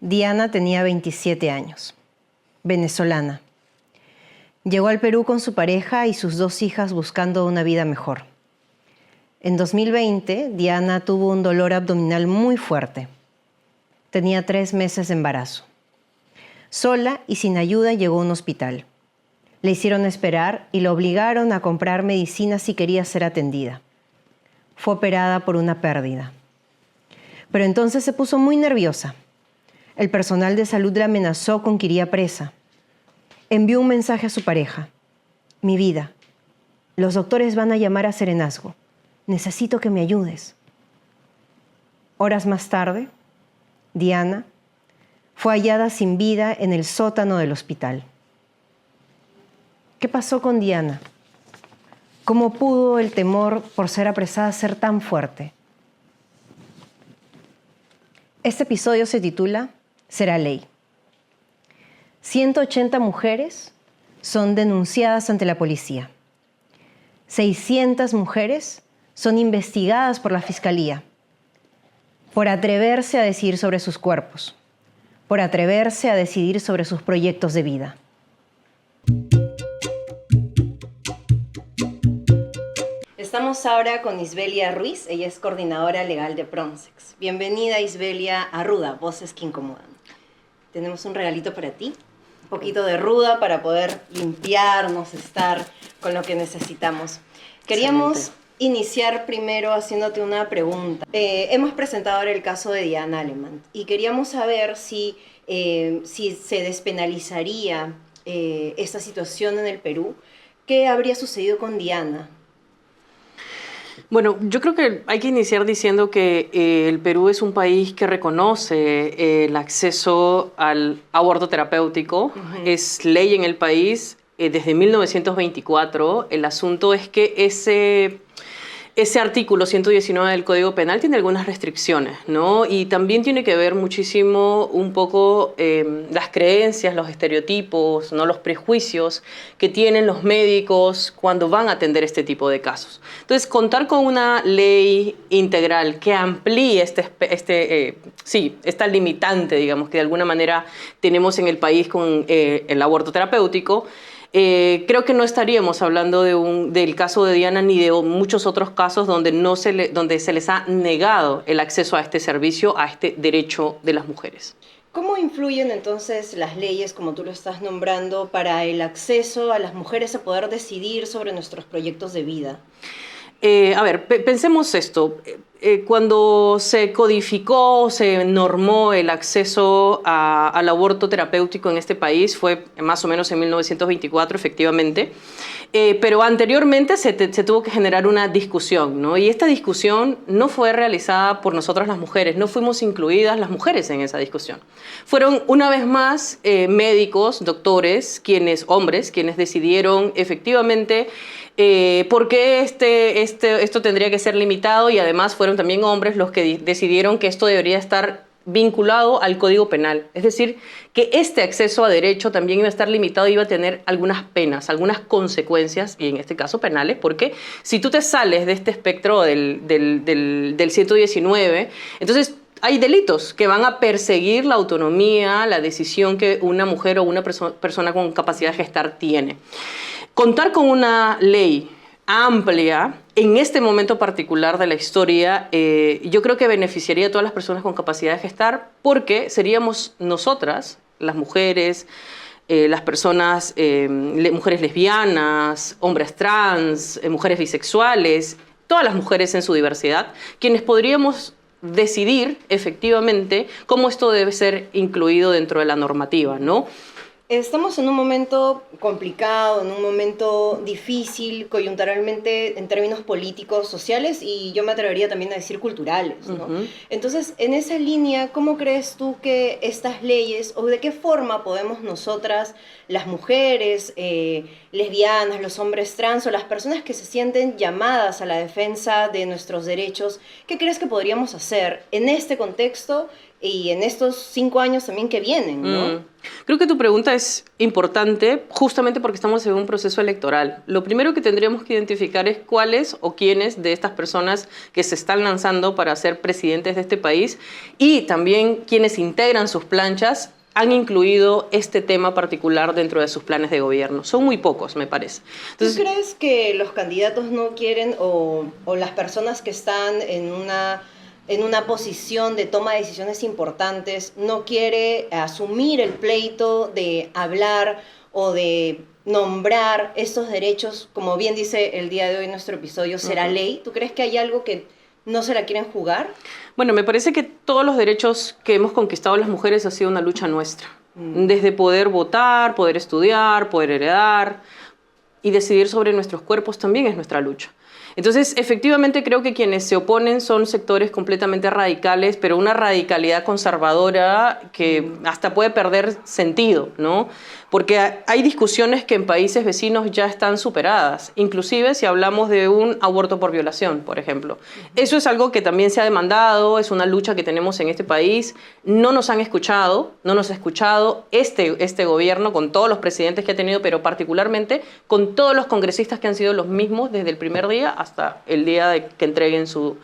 Diana tenía 27 años, venezolana. Llegó al Perú con su pareja y sus 2 hijas buscando una vida mejor. En 2020, Diana tuvo un dolor abdominal muy fuerte. Tenía 3 meses de embarazo. Sola y sin ayuda llegó a un hospital. Le hicieron esperar y la obligaron a comprar medicina si quería ser atendida. Fue operada por una pérdida. Pero entonces se puso muy nerviosa. El personal de salud la amenazó con que iría presa. Envió un mensaje a su pareja. Mi vida, los doctores van a llamar a Serenazgo. Necesito que me ayudes. Horas más tarde, Diana fue hallada sin vida en el sótano del hospital. ¿Qué pasó con Diana? ¿Cómo pudo el temor por ser apresada ser tan fuerte? Este episodio se titula Será ley. 180 mujeres son denunciadas ante la policía. 600 mujeres son investigadas por la Fiscalía por atreverse a decidir sobre sus cuerpos, por atreverse a decidir sobre sus proyectos de vida. Estamos ahora con Isbelia Ruiz, ella es coordinadora legal de Pronsex. Bienvenida, Isbelia, a Ruda, Voces que Incomodan. Tenemos un regalito para ti, un poquito de ruda para poder limpiarnos, estar con lo que necesitamos. Queríamos iniciar primero haciéndote una pregunta. Hemos presentado ahora el caso de Diana Alemán y queríamos saber si se despenalizaría esta situación en el Perú. ¿Qué habría sucedido con Diana? Bueno, yo creo que hay que iniciar diciendo que el Perú es un país que reconoce el acceso al aborto terapéutico. Es ley en el país desde 1924. El asunto es que ese artículo 119 del Código Penal tiene algunas restricciones, ¿no? Y también tiene que ver muchísimo un poco las creencias, los estereotipos, ¿no? Los prejuicios que tienen los médicos cuando van a atender este tipo de casos. Entonces, contar con una ley integral que amplíe esta limitante, digamos, que de alguna manera tenemos en el país con el aborto terapéutico, creo que no estaríamos hablando del caso de Diana ni de muchos otros casos donde se les ha negado el acceso a este servicio, a este derecho de las mujeres. ¿Cómo influyen entonces las leyes, como tú lo estás nombrando, para el acceso a las mujeres a poder decidir sobre nuestros proyectos de vida? Pensemos esto. Cuando se codificó, se normó el acceso al aborto terapéutico en este país, fue más o menos en 1924, efectivamente. Pero anteriormente se tuvo que generar una discusión, ¿no? Y esta discusión no fue realizada por nosotras las mujeres, no fuimos incluidas las mujeres en esa discusión. Fueron una vez más médicos, doctores, hombres, quienes decidieron efectivamente por qué esto tendría que ser limitado, y además fueron también hombres los que decidieron que esto debería estar vinculado al Código Penal. Es decir, que este acceso a derecho también iba a estar limitado, iba a tener algunas penas, algunas consecuencias, y en este caso penales, porque si tú te sales de este espectro del 119, entonces hay delitos que van a perseguir la autonomía, la decisión que una mujer o una persona con capacidad de gestar tiene. Contar con una ley amplia en este momento particular de la historia, yo creo que beneficiaría a todas las personas con capacidad de gestar, porque seríamos nosotras, las mujeres, las personas, mujeres lesbianas, hombres trans, mujeres bisexuales, todas las mujeres en su diversidad, quienes podríamos decidir efectivamente cómo esto debe ser incluido dentro de la normativa, ¿no? Estamos en un momento complicado, en un momento difícil, coyunturalmente en términos políticos, sociales y yo me atrevería también a decir culturales, ¿no? Entonces, en esa línea, ¿cómo crees tú que estas leyes, o de qué forma podemos nosotras, las mujeres, lesbianas, los hombres trans o las personas que se sienten llamadas a la defensa de nuestros derechos, qué crees que podríamos hacer en este contexto y en estos 5 años también que vienen, ¿no? Creo que tu pregunta es importante justamente porque estamos en un proceso electoral. Lo primero que tendríamos que identificar es cuáles o quiénes de estas personas que se están lanzando para ser presidentes de este país y también quienes integran sus planchas han incluido este tema particular dentro de sus planes de gobierno. Son muy pocos, me parece. Entonces, ¿tú crees que los candidatos no quieren o las personas que están en una posición de toma de decisiones importantes no quiere asumir el pleito de hablar o de nombrar estos derechos, como bien dice el día de hoy nuestro episodio, será ley? ¿Tú crees que hay algo que no se la quieren jugar? Bueno, me parece que todos los derechos que hemos conquistado las mujeres ha sido una lucha nuestra. Desde poder votar, poder estudiar, poder heredar y decidir sobre nuestros cuerpos también es nuestra lucha. Entonces, efectivamente, creo que quienes se oponen son sectores completamente radicales, pero una radicalidad conservadora que hasta puede perder sentido, ¿no? Porque hay discusiones que en países vecinos ya están superadas, inclusive si hablamos de un aborto por violación, por ejemplo. Eso es algo que también se ha demandado, es una lucha que tenemos en este país. No nos han escuchado, no nos ha escuchado este gobierno con todos los presidentes que ha tenido, pero particularmente con todos los congresistas que han sido los mismos desde el primer día hasta el día de que entreguen su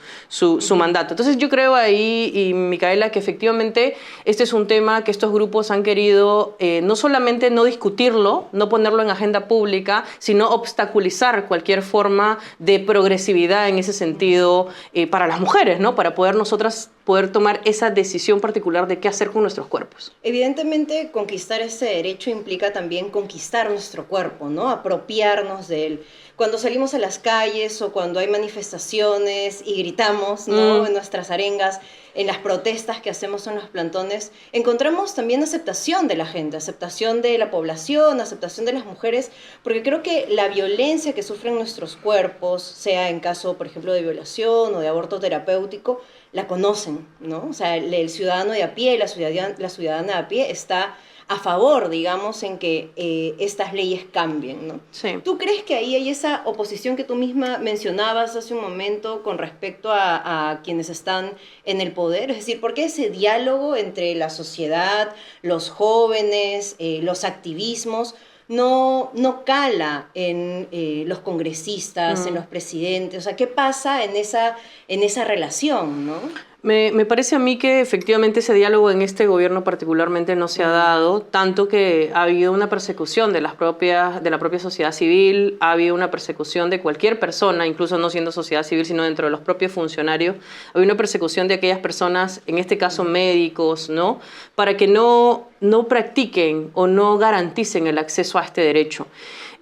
mandato. Entonces yo creo ahí, y Micaela, que efectivamente este es un tema que estos grupos han querido no solamente no discutirlo, no ponerlo en agenda pública, sino obstaculizar cualquier forma de progresividad en ese sentido para las mujeres, ¿no? Para poder nosotras poder tomar esa decisión particular de qué hacer con nuestros cuerpos. Evidentemente, conquistar ese derecho implica también conquistar nuestro cuerpo, ¿no? Apropiarnos de él. Cuando salimos a las calles o cuando hay manifestaciones y gritamos, ¿no? En nuestras arengas, en las protestas que hacemos en los plantones, encontramos también aceptación de la gente, aceptación de la población, aceptación de las mujeres, porque creo que la violencia que sufren nuestros cuerpos, sea en caso, por ejemplo, de violación o de aborto terapéutico, la conocen, ¿no? O sea, el ciudadano de a pie, la ciudadana de a pie está a favor, digamos, en que estas leyes cambien, ¿no? Sí. ¿Tú crees que ahí hay esa oposición que tú misma mencionabas hace un momento con respecto a quienes están en el poder? Es decir, ¿por qué ese diálogo entre la sociedad, los jóvenes, los activismos, no cala en los congresistas, en los presidentes? O sea, ¿qué pasa en esa relación, no? Me parece a mí que efectivamente ese diálogo en este gobierno particularmente no se ha dado, tanto que ha habido una persecución de la propia sociedad civil, ha habido una persecución de cualquier persona, incluso no siendo sociedad civil, sino dentro de los propios funcionarios, ha habido una persecución de aquellas personas, en este caso médicos, ¿no? Para que no practiquen o no garanticen el acceso a este derecho.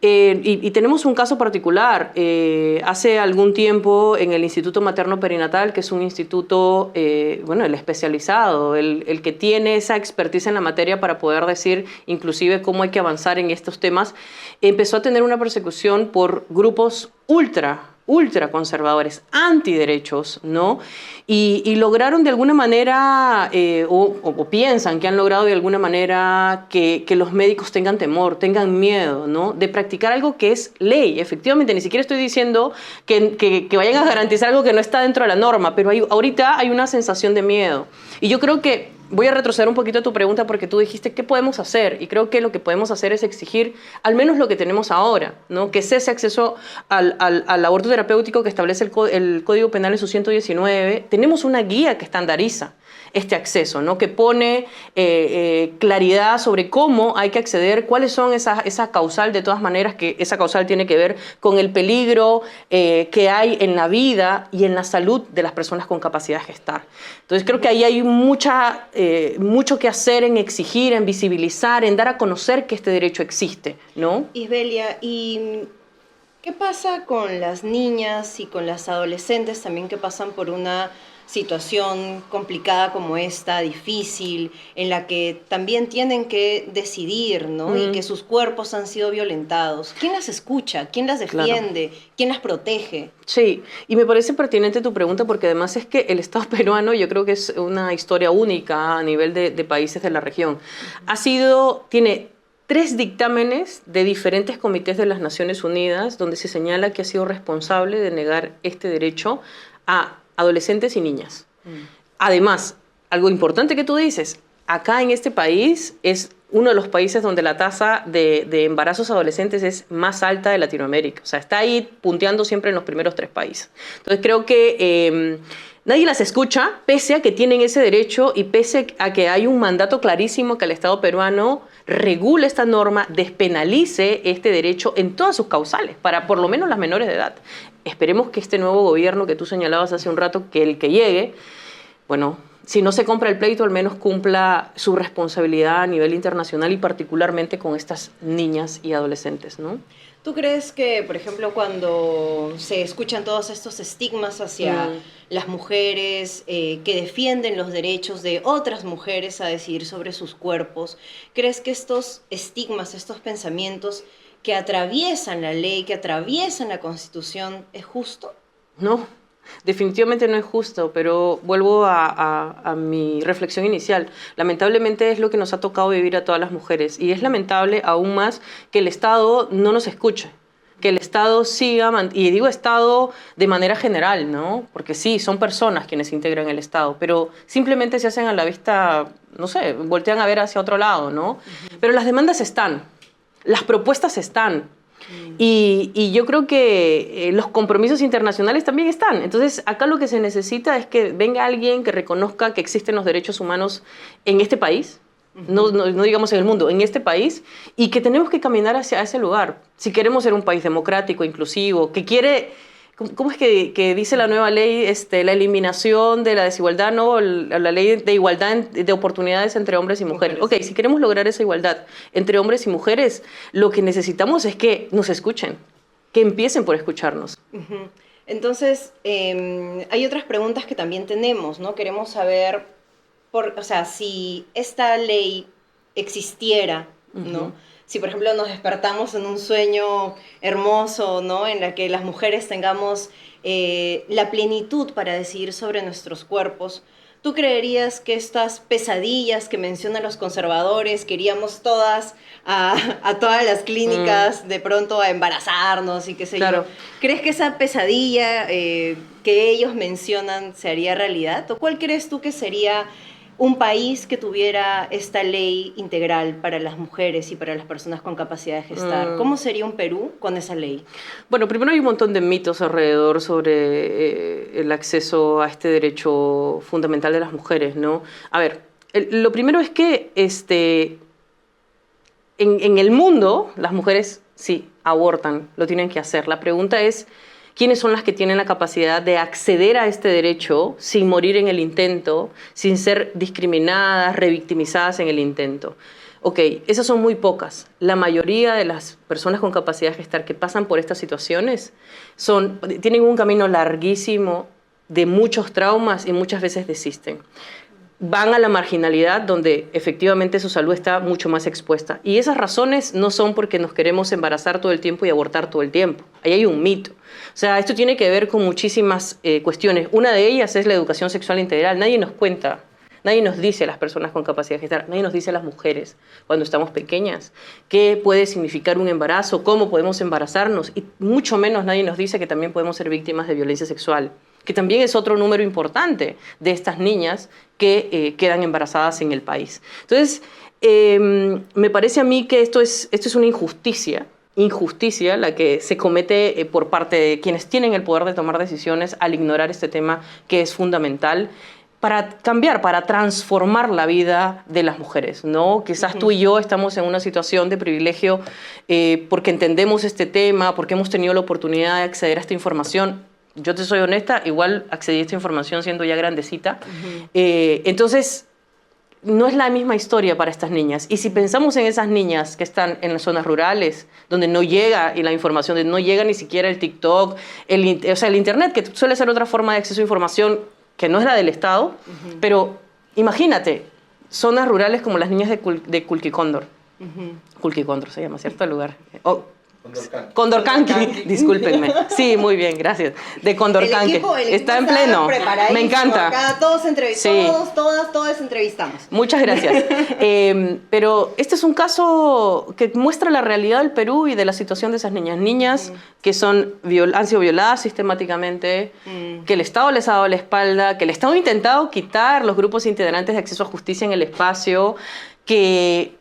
Y tenemos un caso particular. Hace algún tiempo en el Instituto Materno Perinatal, que es un instituto, el especializado, el que tiene esa expertise en la materia para poder decir inclusive cómo hay que avanzar en estos temas, empezó a tener una persecución por grupos ultra conservadores, antiderechos, ¿no? Y lograron de alguna manera, o piensan que han logrado de alguna manera que los médicos tengan temor, tengan miedo, ¿no? De practicar algo que es ley, efectivamente. Ni siquiera estoy diciendo que vayan a garantizar algo que no está dentro de la norma, pero ahorita hay una sensación de miedo. Y yo creo que voy a retroceder un poquito a tu pregunta porque tú dijiste, ¿qué podemos hacer? Y creo que lo que podemos hacer es exigir al menos lo que tenemos ahora, ¿no? Que cese acceso al aborto terapéutico que establece el Código Penal en su 119. Tenemos una guía que estandariza este acceso, ¿no? Que pone claridad sobre cómo hay que acceder, cuáles son esa causal, de todas maneras, que esa causal tiene que ver con el peligro que hay en la vida y en la salud de las personas con capacidad de gestar. Entonces creo que ahí hay mucho que hacer en exigir, en visibilizar, en dar a conocer que este derecho existe, ¿no? Isbelia, ¿y qué pasa con las niñas y con las adolescentes también que pasan por una situación complicada como esta, difícil, en la que también tienen que decidir, ¿no? Y que sus cuerpos han sido violentados? ¿Quién las escucha? ¿Quién las defiende? Claro. ¿Quién las protege? Sí, y me parece pertinente tu pregunta porque además es que el Estado peruano yo creo que es una historia única a nivel de países de la región. Tiene 3 dictámenes de diferentes comités de las Naciones Unidas donde se señala que ha sido responsable de negar este derecho a adolescentes y niñas. Además, algo importante que tú dices, acá en este país es uno de los países donde la tasa de embarazos adolescentes es más alta de Latinoamérica. O sea, está ahí punteando siempre en los primeros 3 países. Entonces creo que nadie las escucha, pese a que tienen ese derecho y pese a que hay un mandato clarísimo que el Estado peruano regule esta norma, despenalice este derecho en todas sus causales, para por lo menos las menores de edad. Esperemos que este nuevo gobierno que tú señalabas hace un rato, que el que llegue, bueno, si no se compra el pleito, al menos cumpla su responsabilidad a nivel internacional y particularmente con estas niñas y adolescentes, ¿no? ¿Tú crees que, por ejemplo, cuando se escuchan todos estos estigmas hacia las mujeres que defienden los derechos de otras mujeres a decidir sobre sus cuerpos, crees que estos estigmas, estos pensamientos que atraviesan la ley, que atraviesan la Constitución, es justo? No, definitivamente no es justo, pero vuelvo a mi reflexión inicial. Lamentablemente es lo que nos ha tocado vivir a todas las mujeres y es lamentable aún más que el Estado no nos escuche, que el Estado siga, y digo Estado de manera general, ¿no? Porque sí, son personas quienes integran el Estado, pero simplemente se hacen a la vista, no sé, voltean a ver hacia otro lado, ¿no? Pero las demandas están, las propuestas están. Y yo creo que los compromisos internacionales también están. Entonces, acá lo que se necesita es que venga alguien que reconozca que existen los derechos humanos en este país, no digamos en el mundo, en este país, y que tenemos que caminar hacia ese lugar. Si queremos ser un país democrático, inclusivo, que quiere... ¿Cómo es que dice la nueva ley la eliminación de la desigualdad, no? La ley de igualdad de oportunidades entre hombres y mujeres. Ok, si queremos lograr esa igualdad entre hombres y mujeres, lo que necesitamos es que nos escuchen, que empiecen por escucharnos. Entonces, hay otras preguntas que también tenemos, ¿no? Queremos saber, o sea, si esta ley existiera, ¿no? Si, por ejemplo, nos despertamos en un sueño hermoso, ¿no? En la que las mujeres tengamos la plenitud para decidir sobre nuestros cuerpos, ¿tú creerías que estas pesadillas que mencionan los conservadores, que iríamos todas a todas las clínicas de pronto a embarazarnos y qué sé yo? ¿Crees que esa pesadilla que ellos mencionan se haría realidad? ¿O cuál crees tú que sería un país que tuviera esta ley integral para las mujeres y para las personas con capacidad de gestar? ¿Cómo sería un Perú con esa ley? Bueno, primero hay un montón de mitos alrededor sobre el acceso a este derecho fundamental de las mujeres, ¿no? A ver, lo primero es que en el mundo las mujeres sí abortan, lo tienen que hacer. La pregunta es, ¿quiénes son las que tienen la capacidad de acceder a este derecho sin morir en el intento, sin ser discriminadas, revictimizadas en el intento? Ok, esas son muy pocas. La mayoría de las personas con capacidad de gestar que pasan por estas situaciones tienen un camino larguísimo de muchos traumas y muchas veces desisten. Van a la marginalidad donde efectivamente su salud está mucho más expuesta. Y esas razones no son porque nos queremos embarazar todo el tiempo y abortar todo el tiempo. Ahí hay un mito. O sea, esto tiene que ver con muchísimas cuestiones. Una de ellas es la educación sexual integral. Nadie nos cuenta, nadie nos dice a las personas con capacidad de gestar, nadie nos dice a las mujeres cuando estamos pequeñas qué puede significar un embarazo, cómo podemos embarazarnos. Y mucho menos nadie nos dice que también podemos ser víctimas de violencia sexual, que también es otro número importante de estas niñas que quedan embarazadas en el país. Entonces, me parece a mí que esto es una injusticia la que se comete por parte de quienes tienen el poder de tomar decisiones al ignorar este tema que es fundamental para cambiar, para transformar la vida de las mujeres, ¿no? Quizás tú y yo estamos en una situación de privilegio porque entendemos este tema, porque hemos tenido la oportunidad de acceder a esta información. Yo te soy honesta, igual accedí a esta información siendo ya grandecita. Entonces, no es la misma historia para estas niñas. Y si pensamos en esas niñas que están en las zonas rurales, donde no llega la información, donde no llega ni siquiera el TikTok, el Internet, que suele ser otra forma de acceso a información que no es la del Estado, pero imagínate, zonas rurales como las niñas de Culquicóndor. Culquicóndor se llama, ¿cierto? El lugar. Condorcanqui, discúlpenme. Sí, muy bien, gracias. De Condorcanqui. El equipo está en pleno. Me encanta. Acá todos entrevistamos, Sí. todas entrevistamos. Muchas gracias. Pero este es un caso que muestra la realidad del Perú y de la situación de esas niñas. Niñas que han sido violadas sistemáticamente, que el Estado les ha dado la espalda, que el Estado ha intentado quitar los grupos integrantes de acceso a justicia en el espacio, que...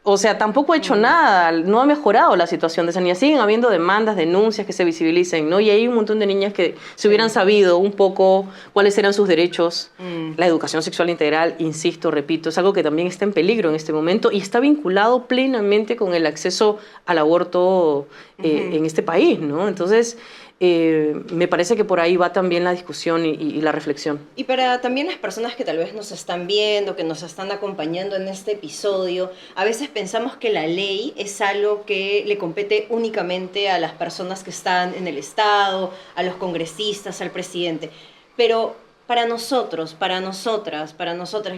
O sea, tampoco ha hecho nada, no ha mejorado la situación de esas niñas. Siguen habiendo demandas, denuncias que se visibilicen, ¿no? Y hay un montón de niñas que si hubieran sabido un poco cuáles eran sus derechos, la educación sexual integral, insisto, repito, es algo que también está en peligro en este momento y está vinculado plenamente con el acceso al aborto en este país, ¿no? Entonces, me parece que por ahí va también la discusión y la reflexión. Y para también las personas que tal vez nos están viendo, que nos están acompañando en este episodio, a veces pensamos que la ley es algo que le compete únicamente a las personas que están en el Estado, a los congresistas, al presidente. Pero para nosotros, para nosotras,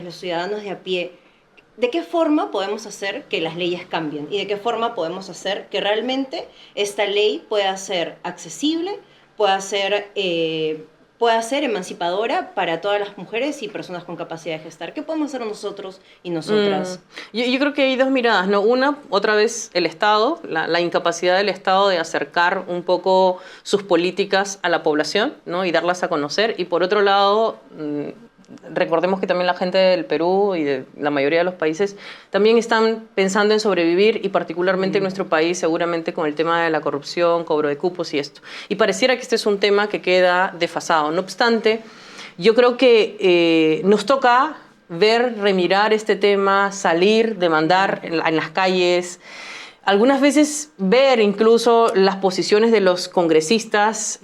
los ciudadanos de a pie, ¿de qué forma podemos hacer que las leyes cambien? ¿Y de qué forma podemos hacer que realmente esta ley pueda ser accesible, pueda ser emancipadora para todas las mujeres y personas con capacidad de gestar? ¿Qué podemos hacer nosotros y nosotras? Yo creo que hay dos miradas, ¿no? Una, otra vez, el Estado, la incapacidad del Estado de acercar un poco sus políticas a la población, ¿no? Y darlas a conocer. Y por otro lado... recordemos que también la gente del Perú y de la mayoría de los países también están pensando en sobrevivir y particularmente en nuestro país seguramente con el tema de la corrupción, cobro de cupos y esto. Y pareciera que este es un tema que queda desfasado. No obstante, yo creo que nos toca ver, remirar este tema, salir, demandar en las calles, algunas veces ver incluso las posiciones de los congresistas.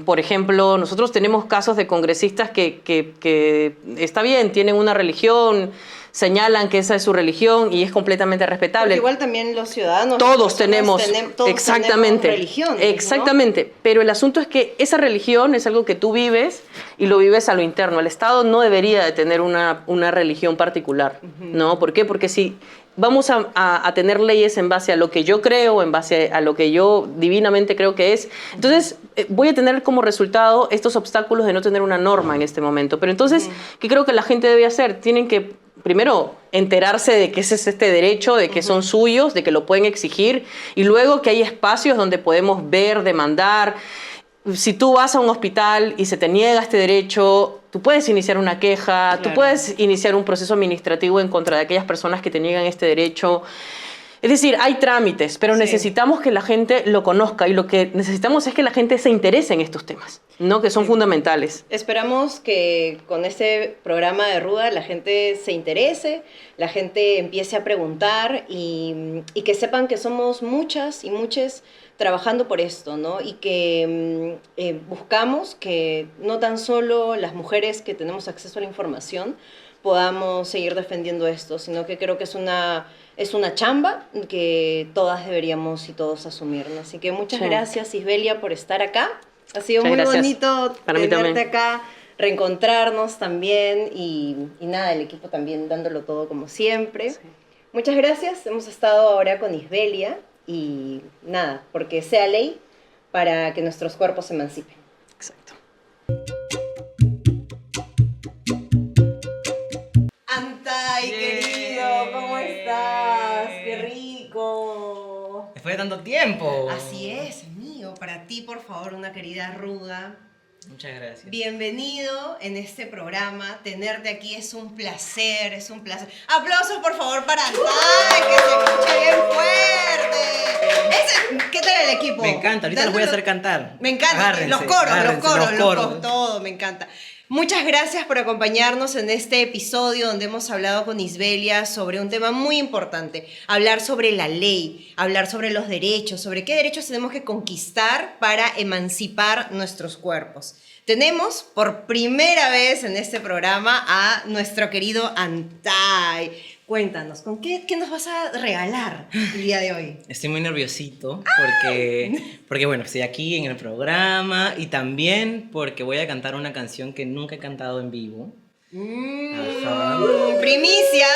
Por ejemplo, nosotros tenemos casos de congresistas que está bien, tienen una religión, señalan que esa es su religión y es completamente respetable. Porque igual también los ciudadanos... Todos tenemos, exactamente, tenemos religión, exactamente. ¿No? Pero el asunto es que esa religión es algo que tú vives y lo vives a lo interno. El Estado no debería de tener una religión particular, ¿no? ¿Por qué? Porque si... vamos a tener leyes en base a lo que yo creo, en base a lo que yo divinamente creo que es. Entonces, voy a tener como resultado estos obstáculos de no tener una norma en este momento. Pero entonces, ¿qué creo que la gente debe hacer? Tienen que, primero, enterarse de que ese es este derecho, de que son suyos, de que lo pueden exigir, y luego que hay espacios donde podemos ver, demandar. Si tú vas a un hospital y se te niega este derecho, tú puedes iniciar una queja, tú puedes iniciar un proceso administrativo en contra de aquellas personas que te niegan este derecho. Es decir, hay trámites, pero necesitamos que la gente lo conozca y lo que necesitamos es que la gente se interese en estos temas, ¿no? Que son fundamentales. Esperamos que con este programa de Ruda la gente se interese, la gente empiece a preguntar y que sepan que somos muchas y muchos trabajando por esto, ¿no? Y que buscamos que no tan solo las mujeres que tenemos acceso a la información podamos seguir defendiendo esto, sino que creo que es una chamba que todas deberíamos y todos asumir, ¿no? Así que muchas gracias, Isbelia, por estar acá. Ha sido muy bonito tenerte acá, reencontrarnos también y nada, el equipo también dándolo todo como siempre. Sí. Muchas gracias, hemos estado ahora con Isbelia y nada, porque sea ley para que nuestros cuerpos se emancipen. Exacto. Antay, querido, ¿cómo estás? ¡Qué rico! Después de tanto tiempo. Así es, amigo. Para ti, por favor, una querida Ruda. Muchas gracias. Bienvenido en este programa. Tenerte aquí es un placer, es un placer. Aplausos, por favor, para Antay, que se escuche bien fuerte. ¿Qué tal el equipo? Me encanta, ahorita los voy a hacer cantar. Me encanta, Agárrense, los coros, todo. todo, me encanta. Muchas gracias por acompañarnos en este episodio donde hemos hablado con Isbelia sobre un tema muy importante. Hablar sobre la ley, hablar sobre los derechos, sobre qué derechos tenemos que conquistar para emancipar nuestros cuerpos. Tenemos por primera vez en este programa a nuestro querido Antay. Cuéntanos, ¿con qué nos vas a regalar el día de hoy? Estoy muy nerviosito porque bueno, estoy aquí en el programa y también porque voy a cantar una canción que nunca he cantado en vivo. Primicias.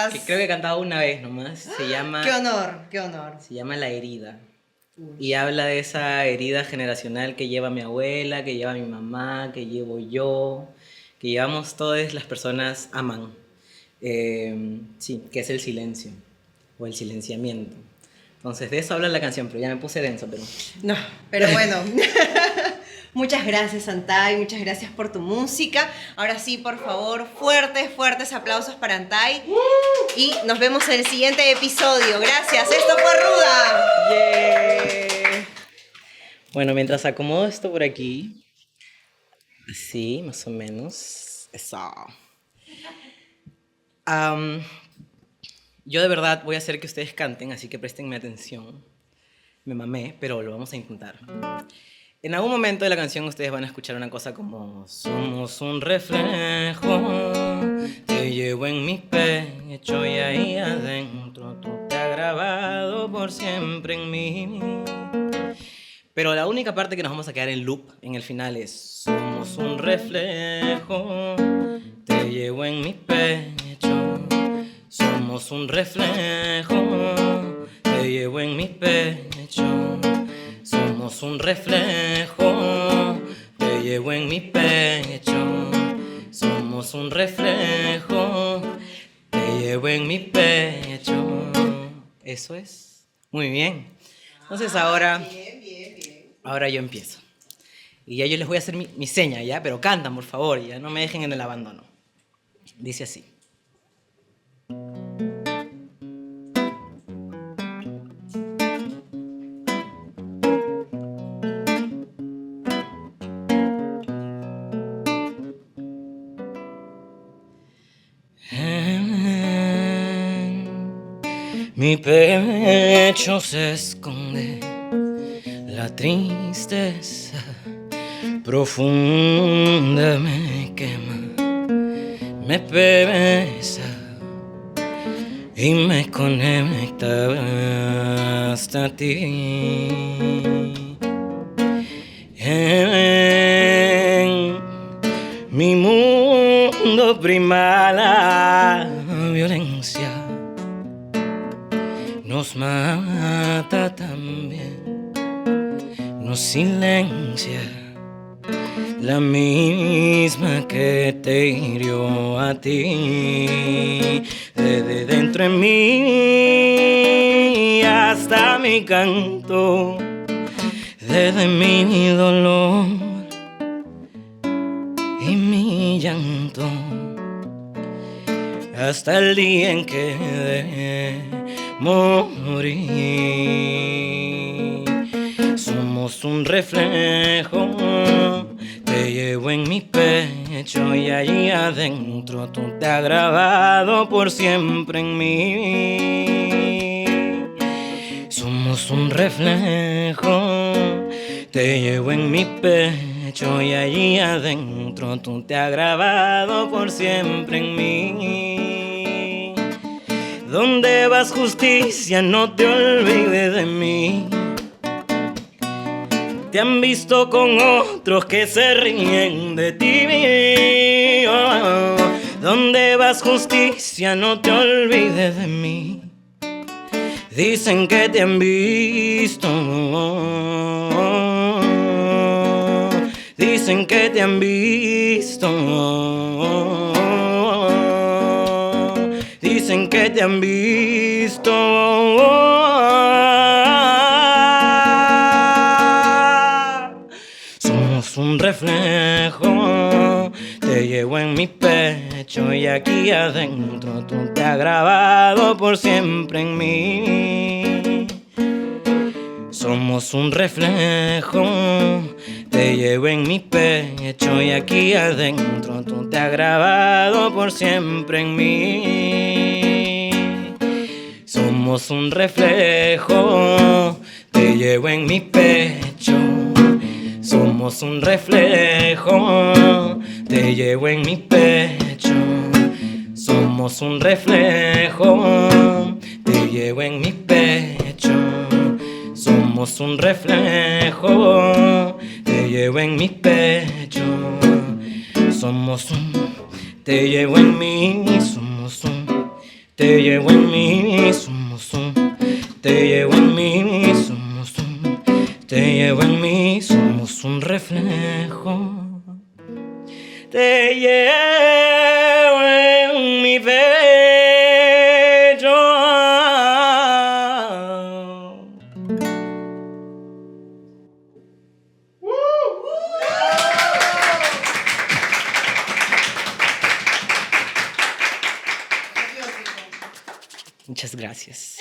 gracias. Que creo que he cantado una vez nomás. Se llama... Qué honor, qué honor. Se llama La herida. Y habla de esa herida generacional que lleva mi abuela, que lleva mi mamá, que llevo yo, que llevamos todas las personas aman. Sí, que es el silencio o el silenciamiento. Entonces de eso habla la canción, pero ya me puse denso, pero... No, pero bueno. Muchas gracias, Antay, muchas gracias por tu música. Ahora sí, por favor, fuertes, fuertes aplausos para Antay. Y nos vemos en el siguiente episodio. Gracias, esto fue Ruda. Yeah. Bueno, mientras acomodo esto por aquí, así, más o menos, eso. Yo de verdad voy a hacer que ustedes canten, así que préstenme atención. Me mamé, pero lo vamos a intentar. En algún momento de la canción ustedes van a escuchar una cosa como: somos un reflejo, te llevo en mi pecho y ahí adentro tú te has grabado por siempre en mí. Pero la única parte que nos vamos a quedar en loop en el final es: somos un reflejo, te llevo en mi pecho. Somos un reflejo, te llevo en mi pecho. Somos un reflejo, te llevo en mi pecho. Somos un reflejo, te llevo en mi pecho. Eso es. Muy bien. Entonces ahora yo empiezo. Y ya yo les voy a hacer mi seña, ¿ya? Pero cantan, por favor, ya no me dejen en el abandono. Dice así. Mi pecho se esconde la tristeza profunda, me quema, me pesa y me conecta hasta ti. En mi mundo prima la violencia, nos mata también, nos silencia, la misma que te hirió a ti. Desde dentro en mí hasta mi canto, desde mi dolor y mi llanto, hasta el día en que dejé morir. Somos un reflejo, te llevo en mi pecho y allí adentro tú te has grabado por siempre en mí. Somos un reflejo, te llevo en mi pecho y allí adentro tú te has grabado por siempre en mí. ¿Dónde vas, justicia? No te olvides de mí. Te han visto con otros que se ríen de ti. ¿Dónde vas, justicia? No te olvides de mí. Dicen que te han visto. Dicen que te han visto. Dicen que te han visto. Somos un reflejo, te llevo en mi pecho y aquí adentro tú te has grabado por siempre en mí. Somos un reflejo, te llevo en mi pecho y aquí adentro tú te has grabado por siempre en mí. Somos un reflejo, te llevo en mi pecho. Somos un reflejo, te llevo en mi pecho. Somos un reflejo, te llevo en mi pecho. Somos un reflejo, te llevo en mi pecho. Somos un, te llevo en mí. Somos un, Te llevo en mí, somos un. Te llevo en mí, somos un. Te llevo en mí, somos un reflejo. Te llevo en mi pecho. Muchas gracias.